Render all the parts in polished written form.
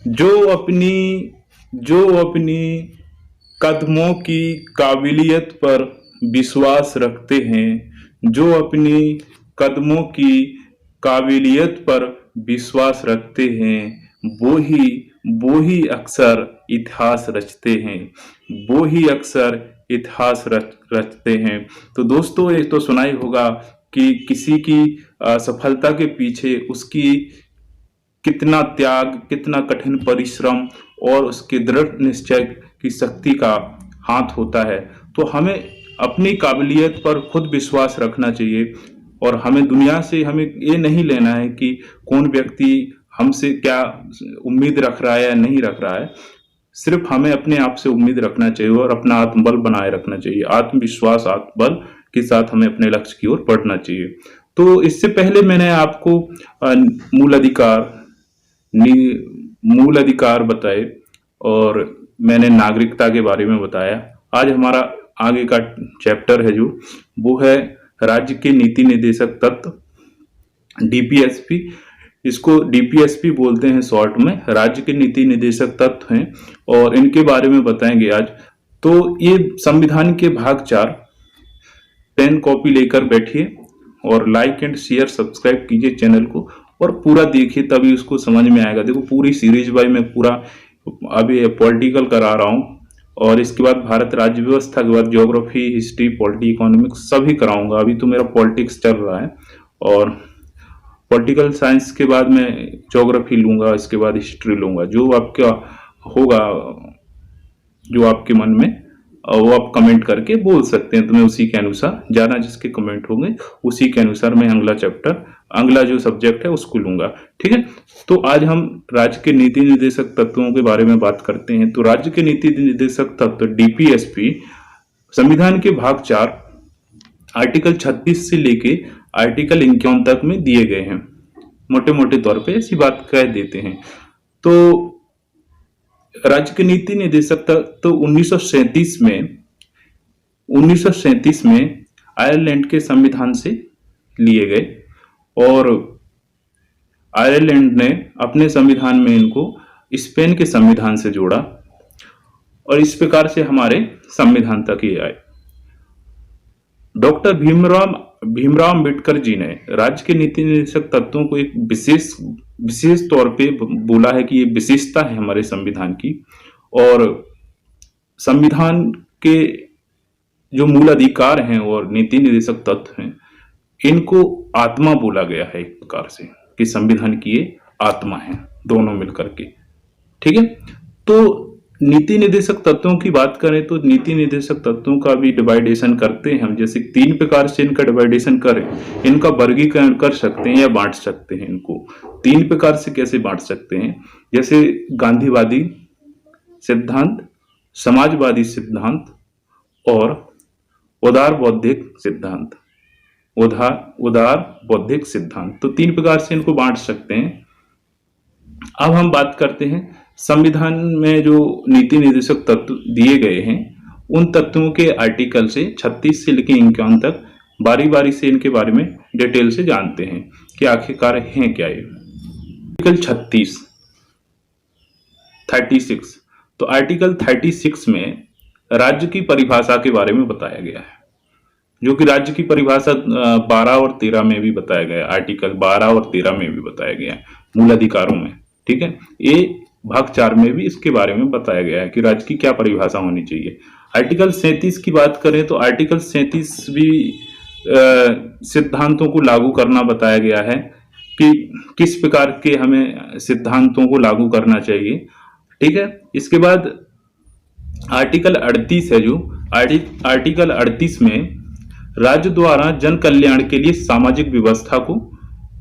जो अपनी जो अपनी कदमों की काबिलियत पर विश्वास रखते हैं, जो अपनी कदमों की काबिलियत पर विश्वास रखते हैं, वो ही वो ही अक्सर इतिहास रचते हैं, वो ही अक्सर इतिहास रचते हैं। तो दोस्तों, ये तो सुना ही होगा कि किसी की सफलता के पीछे उसकी कितना त्याग, कितना कठिन परिश्रम और उसके दृढ़ निश्चय की शक्ति का हाथ होता है। तो हमें अपनी काबिलियत पर खुद विश्वास रखना चाहिए और हमें दुनिया से हमें ये नहीं लेना है कि कौन व्यक्ति हमसे क्या उम्मीद रख रहा है या नहीं रख रहा है। सिर्फ हमें अपने आप से उम्मीद रखना चाहिए और अपना आत्मबल बनाए रखना चाहिए। आत्मविश्वास, आत्मबल के साथ हमें अपने लक्ष्य की ओर बढ़ना चाहिए। तो इससे पहले मैंने आपको मूल अधिकार मूल अधिकार बताए और मैंने नागरिकता के बारे में बताया। आज हमारा आगे का चैप्टर है जो वो है राज्य के नीति निर्देशक तत्व, डीपीएसपी। इसको डीपीएसपी बोलते हैं शॉर्ट में। राज्य के नीति निर्देशक तत्व हैं और इनके बारे में बताएंगे आज। तो ये संविधान के भाग 4। पेन कॉपी लेकर बैठिए और लाइक एंड शेयर सब्सक्राइब कीजिए चैनल को और पूरा देखिए, तभी उसको समझ में आएगा। देखो, पूरी सीरीज भाई मैं पूरा अभी पॉलिटिकल करा रहा हूँ और इसके बाद भारत राज्य व्यवस्था के बाद ज्योग्राफी, हिस्ट्री, पॉलिटी, इकोनॉमिक्स सभी कराऊंगा। अभी तो मेरा पॉलिटिक्स चल रहा है और पॉलिटिकल साइंस के बाद मैं ज्योग्राफी लूंगा, इसके बाद हिस्ट्री लूंगा। जो आपका होगा, जो आपके मन में, वो आप कमेंट करके बोल सकते हैं। तो मैं उसी के अनुसार, ज्यादा जिसके कमेंट होंगे उसी के अनुसार मैं अगला जो सब्जेक्ट है उसको लूंगा। ठीक है। तो आज हम राज्य के नीति निर्देशक तत्वों के बारे में बात करते हैं। तो राज्य के नीति निर्देशक तत्व डीपीएसपी संविधान के भाग 4 आर्टिकल 36 से लेके आर्टिकल 51 तक में दिए गए हैं। मोटे मोटे तौर पे ऐसी बात कह देते हैं। तो राज्य के नीति निर्देशक तो 1937 में आयरलैंड के संविधान से लिए गए और आयरलैंड ने अपने संविधान में इनको स्पेन के संविधान से जोड़ा और इस प्रकार से हमारे संविधान तक ये आए। डॉक्टर भीमराव अंबेडकर जी ने राज्य के नीति निर्देशक तत्वों को एक विशेष तौर पे बोला है कि ये विशेषता है हमारे संविधान की। और संविधान के जो मूल अधिकार हैं और नीति निर्देशक तत्व हैं, इनको आत्मा बोला गया है एक प्रकार से, कि संविधान की ये आत्मा है, दोनों मिलकर के। ठीक है। तो नीति निर्देशक तत्वों की बात करें तो नीति निर्देशक तत्वों का भी डिवाइडेशन करते हैं हम। जैसे 3 प्रकार से इनका डिवाइडेशन करें, इनका वर्गीकरण कर सकते हैं या बांट सकते हैं। इनको 3 प्रकार से कैसे बांट सकते हैं, जैसे गांधीवादी सिद्धांत, समाजवादी सिद्धांत और उदार बौद्धिक सिद्धांत। उदार बौद्धिक सिद्धांत, तो 3 प्रकार से इनको बांट सकते हैं। अब हम बात करते हैं संविधान में जो नीति निर्देशक तत्व दिए गए हैं, उन तत्वों के आर्टिकल से 36 से लेकर 51 तक बारी बारी से इनके बारे में डिटेल से जानते हैं कि आखिरकार हैं क्या ये। आर्टिकल 36 तो आर्टिकल 36 में राज्य की परिभाषा के बारे में बताया गया है, जो कि राज्य की परिभाषा 12 और 13 में भी बताया गया है। आर्टिकल 12 और 13 में भी बताया गया है मूल अधिकारों में। ठीक है। ये भाग 4 में भी इसके बारे में बताया गया है कि राज्य की क्या परिभाषा होनी चाहिए। आर्टिकल 37 की बात करें तो आर्टिकल 37 भी सिद्धांतों को लागू करना बताया गया है कि किस प्रकार के हमें सिद्धांतों को लागू करना चाहिए। ठीक है। इसके बाद आर्टिकल 38 है, जो आर्टिकल 38 में राज्य द्वारा जन कल्याण के लिए सामाजिक व्यवस्था को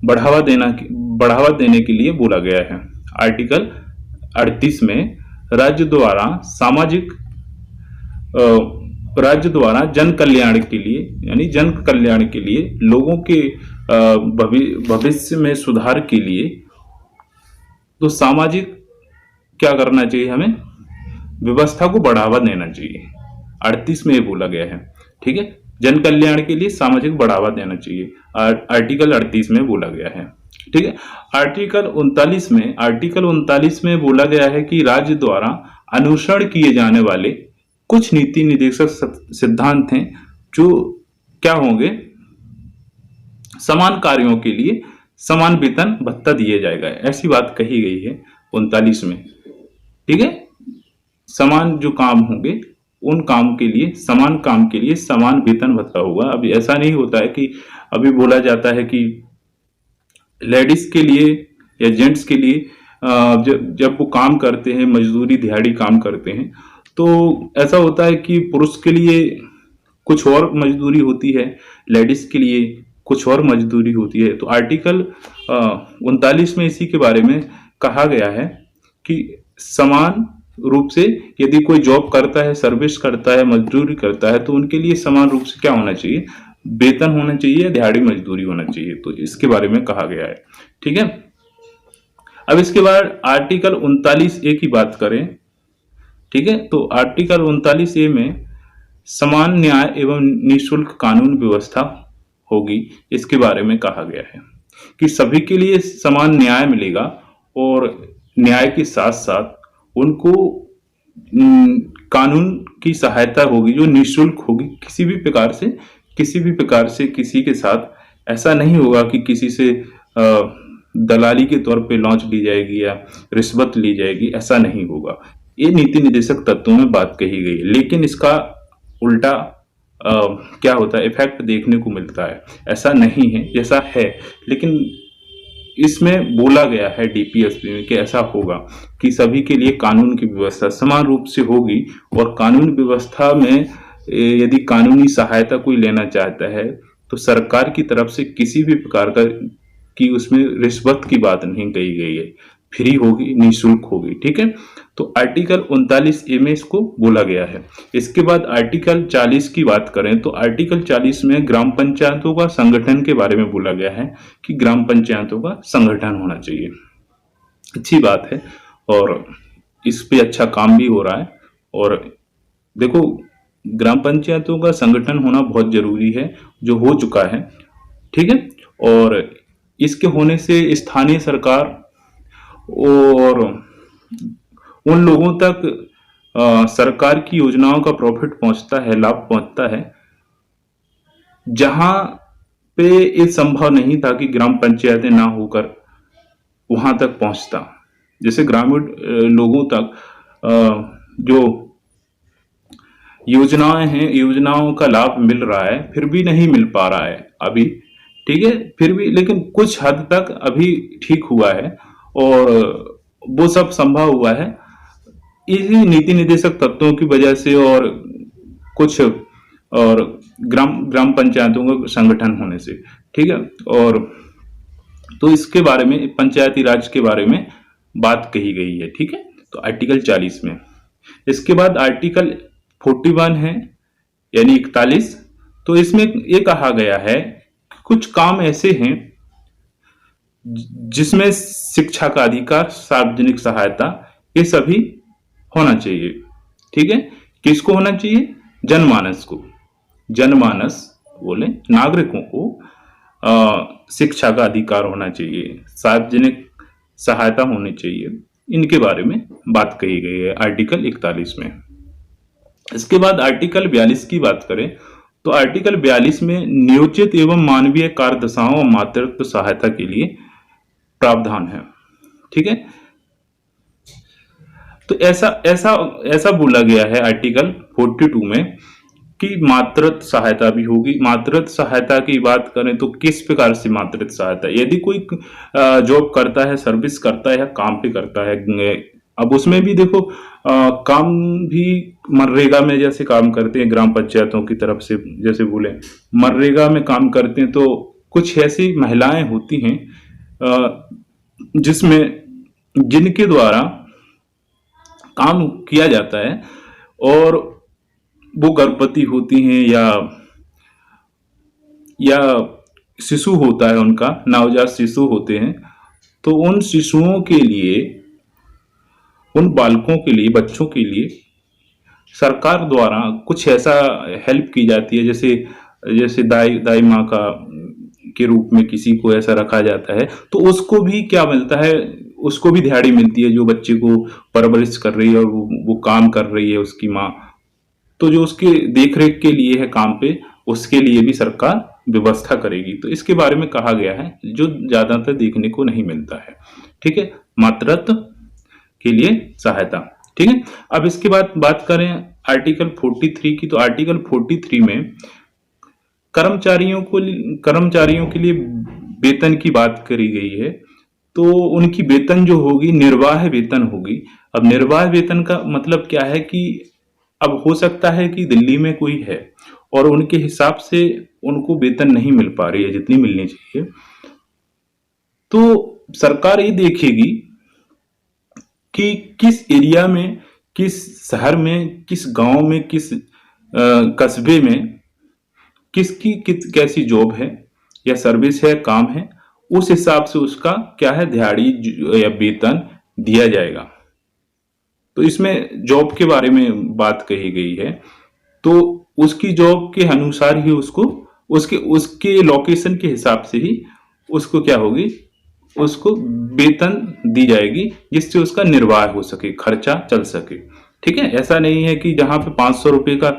बढ़ावा देने के लिए बोला गया है। आर्टिकल 38 में राज्य द्वारा जन कल्याण के लिए, यानी जन कल्याण के लिए, लोगों के भविष्य में सुधार के लिए, तो सामाजिक क्या करना चाहिए, हमें व्यवस्था को बढ़ावा देना चाहिए। 38 में ये बोला गया है। ठीक है। जन कल्याण के लिए सामाजिक बढ़ावा देना चाहिए, आर्टिकल 38 में बोला गया है। ठीक है। आर्टिकल 39 में बोला गया है कि राज्य द्वारा अनुसरण किए जाने वाले कुछ नीति निर्देशक सिद्धांत हैं जो क्या होंगे, समान कार्यों के लिए समान वेतन भत्ता दिया जाएगा, ऐसी बात कही गई है 39 में। ठीक है, समान जो काम होंगे उन काम के लिए, समान काम के लिए समान वेतन भत्ता होगा। अभी ऐसा नहीं होता है कि अभी बोला जाता है कि लेडीज के लिए या जेंट्स के लिए जब वो काम करते हैं, मजदूरी दिहाड़ी काम करते हैं, तो ऐसा होता है कि पुरुष के लिए कुछ और मजदूरी होती है, लेडीज के लिए कुछ और मजदूरी होती है। तो आर्टिकल 39 में इसी के बारे में कहा गया है कि समान रूप से यदि कोई जॉब करता है, सर्विस करता है, मजदूरी करता है, तो उनके लिए समान रूप से क्या होना चाहिए, वेतन होना चाहिए, दिहाड़ी मजदूरी होना चाहिए। तो इसके बारे में कहा गया है। ठीक है, अब इसके बाद आर्टिकल 39A की बात करें। ठीक है, तो आर्टिकल 39A में समान न्याय एवं निःशुल्क कानून व्यवस्था होगी, इसके बारे में कहा गया है कि सभी के लिए समान न्याय मिलेगा और न्याय के साथ साथ उनको कानून की सहायता होगी जो निःशुल्क होगी। किसी भी प्रकार से किसी के साथ ऐसा नहीं होगा कि किसी से दलाली के तौर पे लॉन्च ली जाएगी या रिश्वत ली जाएगी, ऐसा नहीं होगा। ये नीति निर्देशक तत्वों में बात कही गई है, लेकिन इसका उल्टा क्या होता है, इफेक्ट देखने को मिलता है। ऐसा नहीं है, जैसा है, लेकिन इसमें बोला गया है डीपीएसपी में कि ऐसा होगा कि सभी के लिए कानून की व्यवस्था समान रूप से होगी और कानून व्यवस्था में यदि कानूनी सहायता कोई लेना चाहता है तो सरकार की तरफ से किसी भी प्रकार का कि उसमें रिश्वत की बात नहीं कही गई है, फ्री होगी, निःशुल्क होगी। ठीक है, तो आर्टिकल 39A में इसको बोला गया है। इसके बाद आर्टिकल 40 की बात करें तो आर्टिकल 40 में ग्राम पंचायतों का संगठन के बारे में बोला गया है कि ग्राम पंचायतों का संगठन होना चाहिए। अच्छी बात है और इस पे अच्छा काम भी हो रहा है। और देखो, ग्राम पंचायतों का संगठन होना बहुत जरूरी है, जो हो चुका है। ठीक है, और इसके होने से स्थानीय सरकार और उन लोगों तक सरकार की योजनाओं का प्रॉफिट पहुंचता है, लाभ पहुंचता है, जहां पे ये संभव नहीं था कि ग्राम पंचायतें ना होकर वहां तक पहुंचता। जैसे ग्रामीण लोगों तक जो योजनाएं हैं, योजनाओं का लाभ मिल रहा है, फिर भी नहीं मिल पा रहा है अभी। ठीक है, फिर भी लेकिन कुछ हद तक अभी ठीक हुआ है और वो सब संभव हुआ है इसी नीति निर्देशक तत्वों की वजह से और कुछ और ग्राम पंचायतों का संगठन होने से। ठीक है, और तो इसके बारे में, पंचायती राज के बारे में बात कही गई है। ठीक है, तो आर्टिकल 40 में। इसके बाद आर्टिकल 41 है, यानी 41। तो इसमें ये कहा गया है कुछ काम ऐसे हैं जिसमें शिक्षा का अधिकार, सार्वजनिक सहायता, ये सभी होना चाहिए। ठीक है, किसको होना चाहिए, जनमानस को। जनमानस बोले नागरिकों को शिक्षा का अधिकार होना चाहिए, सार्वजनिक सहायता होनी चाहिए, इनके बारे में बात कही गई है आर्टिकल 41 में। इसके बाद आर्टिकल 42 की बात करें तो आर्टिकल 42 में नियोजित एवं मानवीय कार्यदशाओं और मातृत्व सहायता के लिए प्रावधान है। ठीक है, तो ऐसा बोला गया है आर्टिकल 42 में कि मातृत्व सहायता भी होगी। मातृत्व सहायता की बात करें तो किस प्रकार से मातृत्व सहायता, यदि कोई जॉब करता है, सर्विस करता है या काम पे करता है, अब उसमें भी देखो काम भी मनरेगा में जैसे काम करते हैं, ग्राम पंचायतों की तरफ से जैसे बोले मनरेगा में काम करते हैं, तो कुछ ऐसी महिलाएं होती हैं जिनके द्वारा काम किया जाता है और वो गर्भवती होती हैं या शिशु होता है, उनका नवजात शिशु होते हैं, तो उन शिशुओं के लिए, उन बालकों के लिए, बच्चों के लिए सरकार द्वारा कुछ ऐसा हेल्प की जाती है, जैसे दाई माँ का के रूप में किसी को ऐसा रखा जाता है तो उसको भी क्या मिलता है, उसको भी दिहाड़ी मिलती है, जो बच्चे को परवरिश कर रही है और वो काम कर रही है उसकी माँ, तो जो उसके देख रेख के लिए है काम पे, उसके लिए भी सरकार व्यवस्था करेगी। तो इसके बारे में कहा गया है, जो ज्यादातर देखने को नहीं मिलता है। ठीक है, मातृत्व के लिए सहायता। ठीक है, अब इसके बाद बात करें आर्टिकल 43 की, तो आर्टिकल 43 में कर्मचारियों के लिए वेतन की बात करी गई है। तो उनकी वेतन जो होगी निर्वाह वेतन होगी। अब निर्वाह वेतन का मतलब क्या है कि अब हो सकता है कि दिल्ली में कोई है और उनके हिसाब से उनको वेतन नहीं मिल पा रही है जितनी मिलनी चाहिए, तो सरकार ये देखेगी कि किस एरिया में, किस शहर में, किस गांव में, किस कस्बे में किसकी कैसी जॉब है या सर्विस है, काम है, उस हिसाब से उसका क्या है दिहाड़ी या वेतन दिया जाएगा। तो इसमें जॉब के बारे में बात कही गई है, तो उसकी जॉब के अनुसार ही उसको उसके लोकेशन के हिसाब से ही उसको क्या होगी, उसको वेतन दी जाएगी, जिससे उसका निर्वाह हो सके, खर्चा चल सके। ठीक है, ऐसा नहीं है कि जहां पे 500 रुपए का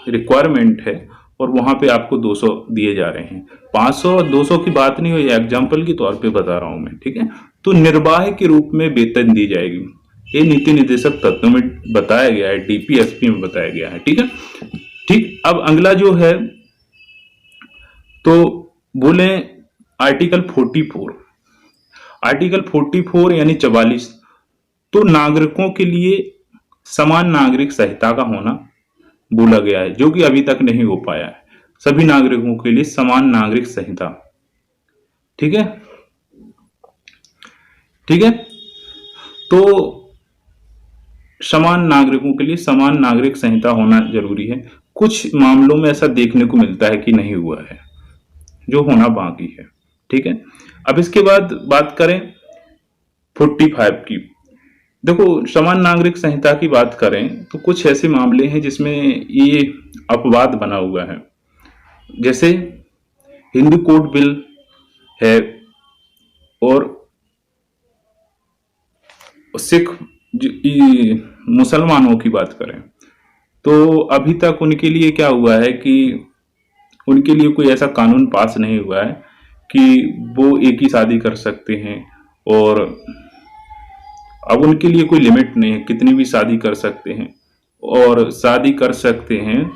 रिक्वायरमेंट है और वहां पे आपको 200 दिए जा रहे हैं। 500 और 200 की बात नहीं हुई, एग्जाम्पल के तौर पे बता रहा हूं मैं। ठीक है, तो निर्वाह के रूप में वेतन दी जाएगी, ये नीति निर्देशक तत्व में बताया गया है, डीपीएसपी में बताया गया है। ठीक है, ठीक। अब अगला जो है तो बोले आर्टिकल 44, आर्टिकल 44 यानी 44, तो नागरिकों के लिए समान नागरिक संहिता का होना बोला गया है, जो कि अभी तक नहीं हो पाया है। सभी नागरिकों के लिए समान नागरिक संहिता। ठीक है, ठीक है, तो समान नागरिकों के लिए समान नागरिक संहिता होना जरूरी है। कुछ मामलों में ऐसा देखने को मिलता है कि नहीं हुआ है, जो होना बाकी है। ठीक है, अब इसके बाद बात करें 45 की। देखो, समान नागरिक संहिता की बात करें तो कुछ ऐसे मामले हैं जिसमें ये अपवाद बना हुआ है, जैसे हिंदू कोड बिल है और सिख मुसलमानों की बात करें तो अभी तक उनके लिए क्या हुआ है कि उनके लिए कोई ऐसा कानून पास नहीं हुआ है कि वो एक ही शादी कर सकते हैं, और अब उनके लिए कोई लिमिट नहीं है, कितनी भी शादी कर सकते हैं और शादी कर सकते हैं,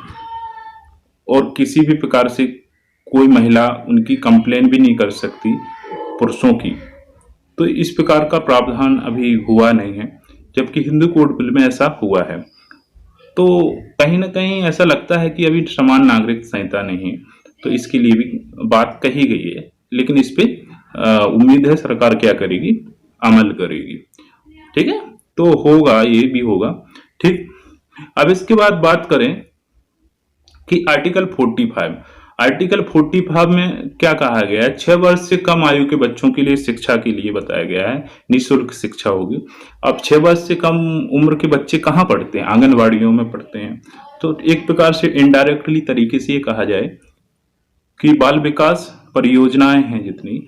और किसी भी प्रकार से कोई महिला उनकी कंप्लेन भी नहीं कर सकती पुरुषों की। तो इस प्रकार का प्रावधान अभी हुआ नहीं है, जबकि हिंदू कोड बिल में ऐसा हुआ है। तो कहीं ना कहीं ऐसा लगता है कि अभी समान नागरिक संहिता नहीं है, तो इसके लिए भी बात कही गई है, लेकिन इस पे उम्मीद है सरकार क्या करेगी, अमल करेगी। ठीक है, तो होगा, ये भी होगा। ठीक, अब इसके बाद बात करें कि आर्टिकल 45, आर्टिकल 45 में क्या कहा गया है, 6 वर्ष से कम आयु के बच्चों के लिए शिक्षा के लिए बताया गया है, निःशुल्क शिक्षा होगी। अब 6 वर्ष से कम उम्र के बच्चे कहाँ पढ़ते हैं, आंगनबाड़ियों में पढ़ते हैं। तो एक प्रकार से इनडायरेक्टली तरीके से ये कहा जाए कि बाल विकास परियोजनाएं हैं जितनी,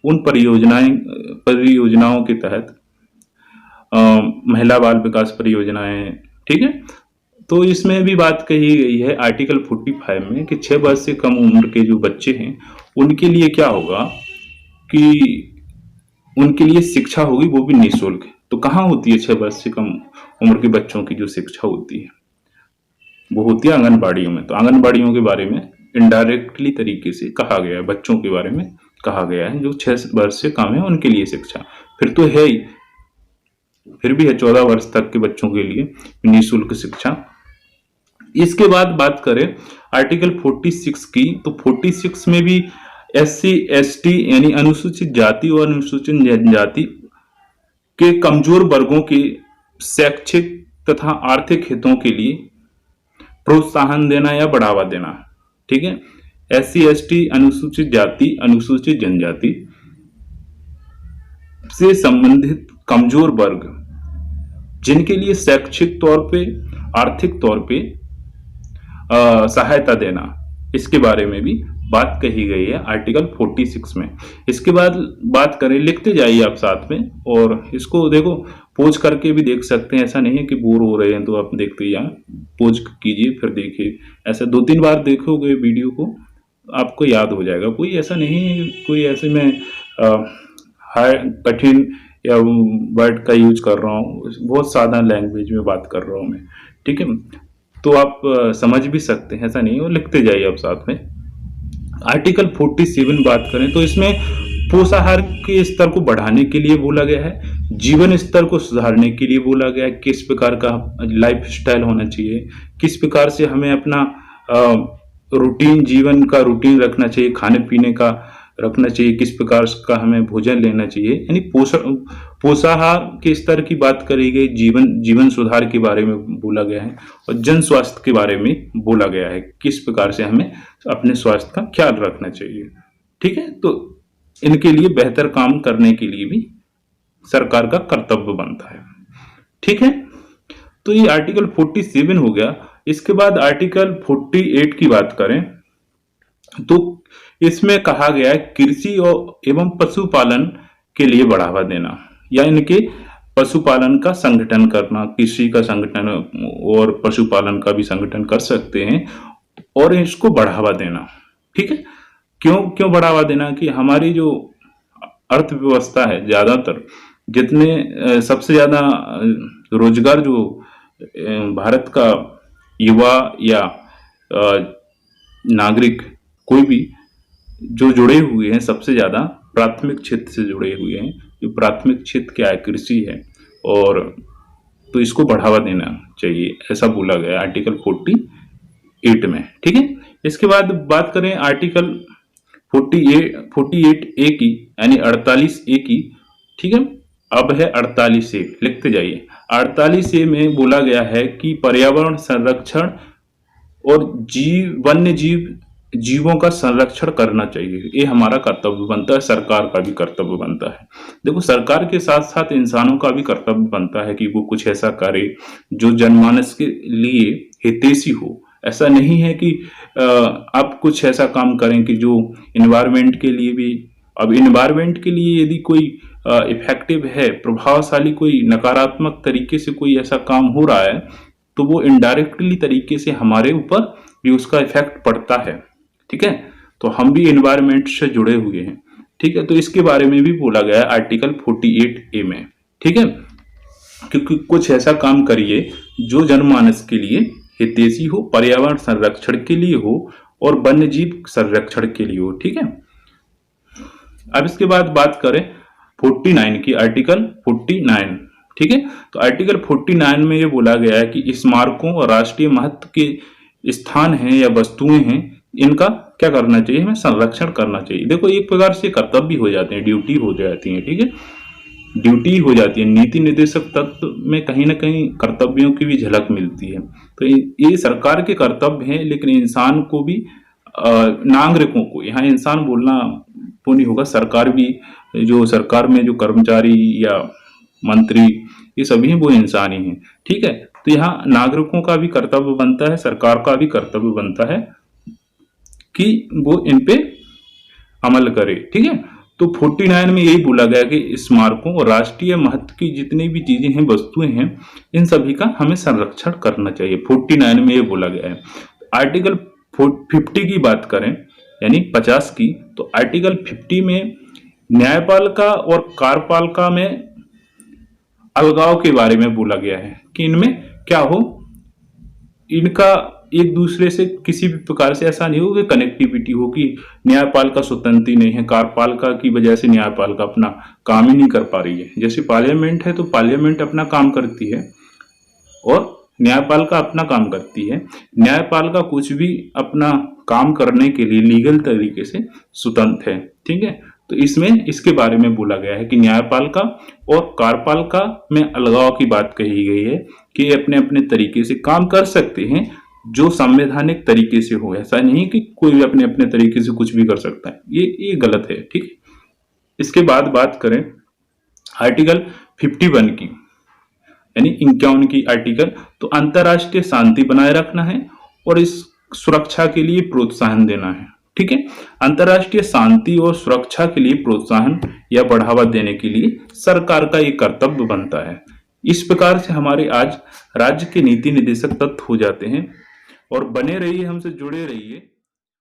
उन परियोजनाओं के तहत महिला बाल विकास परियोजनाएं। ठीक है, तो इसमें भी बात कही गई है आर्टिकल 45 में कि 6 वर्ष से कम उम्र के जो बच्चे हैं उनके लिए क्या होगा कि उनके लिए शिक्षा होगी, वो भी निःशुल्क। तो कहाँ होती है 6 वर्ष से कम उम्र के बच्चों की जो शिक्षा होती है, वो होती है आंगनबाड़ियों में। तो आंगनबाड़ियों के बारे में इनडायरेक्टली तरीके से कहा गया है, बच्चों के बारे में कहा गया है जो 6 वर्ष से कम है उनके लिए शिक्षा। फिर तो है ही, फिर भी है 14 वर्ष तक के बच्चों के लिए निःशुल्क शिक्षा। इसके बाद बात करें आर्टिकल 46 की, तो 46 में भी SC ST यानी अनुसूचित जाति और अनुसूचित जनजाति के कमजोर वर्गों के शैक्षिक तथा आर्थिक हितों के लिए प्रोत्साहन देना या बढ़ावा देना। ठीक है, SC ST अनुसूचित जाति अनुसूचित जनजाति से संबंधित कमजोर वर्ग जिनके लिए शैक्षिक तौर पे, आर्थिक तौर पे सहायता देना, इसके बारे में भी बात कही गई है आर्टिकल 46 में। इसके बाद बात करें, लिखते जाइए आप साथ में, और इसको देखो पोज करके भी देख सकते हैं, ऐसा नहीं है कि बोर हो रहे हैं तो आप देखते जाएं, पोज कीजिए फिर देखिए, ऐसे 2-3 बार देखोगे वीडियो को आपको याद हो जाएगा। कोई ऐसा नहीं है, कोई ऐसे में हाई कठिन या वर्ड का यूज कर रहा हूँ, बहुत सादा लैंग्वेज में बात कर रहा हूँ मैं, ठीक है। तो आप समझ भी सकते हैं, ऐसा नहीं है, वो लिखते जाइए आप साथ में। आर्टिकल 47 बात करें तो इसमें पोषाहार के स्तर को बढ़ाने के लिए बोला गया है, जीवन स्तर को सुधारने के लिए बोला गया है, किस प्रकार का लाइफ स्टाइल होना चाहिए, किस प्रकार से हमें अपना रूटीन, जीवन का रूटीन रखना चाहिए, खाने पीने का रखना चाहिए, किस प्रकार का हमें भोजन लेना चाहिए, यानी पोषाहार के स्तर की बात करी गई, जीवन सुधार के बारे में बोला गया है, और जन स्वास्थ्य के बारे में बोला गया है, किस प्रकार से हमें अपने स्वास्थ्य का ख्याल रखना चाहिए, ठीक है। तो इनके लिए बेहतर काम करने के लिए भी सरकार का कर्तव्य बनता है, ठीक है। तो ये आर्टिकल 47 हो गया। इसके बाद आर्टिकल 48 की बात करें तो इसमें कहा गया है कृषि और एवं पशुपालन के लिए बढ़ावा देना, या इनके पशुपालन का संगठन करना, कृषि का संगठन और पशुपालन का भी संगठन कर सकते हैं, और इसको बढ़ावा देना, ठीक है। क्यों बढ़ावा देना, कि हमारी जो अर्थव्यवस्था है, ज्यादातर जितने सबसे ज्यादा रोजगार जो भारत का युवा या नागरिक कोई भी जो जुड़े हुए हैं, सबसे ज्यादा प्राथमिक क्षेत्र से जुड़े हुए हैं। जो प्राथमिक क्षेत्र क्या है, कृषि है, और तो इसको बढ़ावा देना चाहिए, ऐसा बोला गया आर्टिकल 48 में, ठीक है। इसके बाद बात करें आर्टिकल 48A की, यानी 48A की, ठीक है। अब है 48A, लिखते जाइए। 48A में बोला गया है कि पर्यावरण संरक्षण और वन्य जीवों का संरक्षण करना चाहिए, ये हमारा कर्तव्य बनता है, सरकार का भी कर्तव्य बनता है। देखो, सरकार के साथ साथ इंसानों का भी कर्तव्य बनता है कि वो कुछ ऐसा करे जो जनमानस के लिए हितैषी हो। ऐसा नहीं है कि आप कुछ ऐसा काम करें कि जो इन्वायरमेंट के लिए भी, अब इन्वायरमेंट के लिए यदि कोई इफेक्टिव है, प्रभावशाली, कोई नकारात्मक तरीके से कोई ऐसा काम हो रहा है, तो वो इनडायरेक्टली तरीके से हमारे ऊपर भी उसका इफेक्ट पड़ता है, ठीक है। तो हम भी एनवायरनमेंट से जुड़े हुए हैं, ठीक है। तो इसके बारे में भी बोला गया है आर्टिकल 48A में, ठीक है। क्योंकि कुछ ऐसा काम करिए जो जनमानस के लिए हितैषी हो, पर्यावरण संरक्षण के लिए हो, और वन्य जीव संरक्षण के लिए हो, ठीक है। अब इसके बाद बात करें 49 की, आर्टिकल 49, ठीक है। तो आर्टिकल 49 में ये बोला गया है कि स्मारकों और राष्ट्रीय महत्व के स्थान हैं या वस्तुएं हैं, इनका क्या करना चाहिए, हमें संरक्षण करना चाहिए। देखो, एक प्रकार से कर्तव्य हो जाते हैं, ड्यूटी हो जाती है, ठीक है, ड्यूटी हो जाती है। नीति निर्देशक तत्व में कहीं ना कहीं कर्तव्यों की भी झलक मिलती है। तो ये सरकार के कर्तव्य हैं, लेकिन इंसान को भी, नागरिकों को, यहाँ इंसान बोलना तो नहीं होगा, सरकार भी, जो सरकार में जो कर्मचारी या मंत्री, ये सभी वो इंसान ही हैं, ठीक है। तो यहाँ नागरिकों का भी कर्तव्य बनता है, सरकार का भी कर्तव्य बनता है कि वो इन पे अमल करे, ठीक है। तो 49 में यही बोला गया कि स्मारकों और राष्ट्रीय महत्व की जितनी भी चीजें हैं, वस्तुएं हैं, इन सभी का हमें संरक्षण करना चाहिए, 49 में ये बोला गया है। आर्टिकल 50 की बात करें, यानी 50 की, तो आर्टिकल 50 में न्यायपालिका और कार्यपालिका में अलगाव के बारे में बोला गया है कि इनमें क्या हो, इनका एक दूसरे से किसी भी प्रकार से ऐसा नहीं हो कि कनेक्टिविटी हो, कि न्यायपालिका स्वतंत्र ही नहीं है, कार्यपालिका की वजह से न्यायपालिका अपना काम ही नहीं कर पा रही है। जैसे पार्लियामेंट है तो पार्लियामेंट अपना काम करती है और न्यायपालिका अपना काम करती है। न्यायपालिका कुछ भी अपना काम करने के लिए लीगल तरीके से स्वतंत्र है, ठीक है। तो इसमें इसके बारे में बोला गया है कि न्यायपालिका और कार्यपालिका में अलगाव की बात कही गई है कि अपने अपने तरीके से काम कर सकते हैं, जो संवैधानिक तरीके से हो। ऐसा नहीं कि कोई भी अपने अपने तरीके से कुछ भी कर सकता है, ये गलत है, ठीक है। इसके बाद बात करें आर्टिकल 51 की, यानी 51 की आर्टिकल, तो अंतरराष्ट्रीय शांति बनाए रखना है और इस सुरक्षा के लिए प्रोत्साहन देना है, ठीक है। अंतर्राष्ट्रीय शांति और सुरक्षा के लिए प्रोत्साहन या बढ़ावा देने के लिए सरकार का ये कर्तव्य बनता है। इस प्रकार से हमारे आज राज्य के नीति निदेशक तत्व हो जाते हैं। और बने रहिए, हमसे जुड़े रहिए।